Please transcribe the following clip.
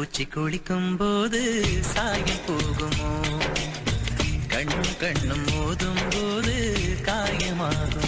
பூச்சி குளிக்கும் போது சாயம் போகுமோ கண்ணும் கண்ணும் மோதும் போது காயமாகும்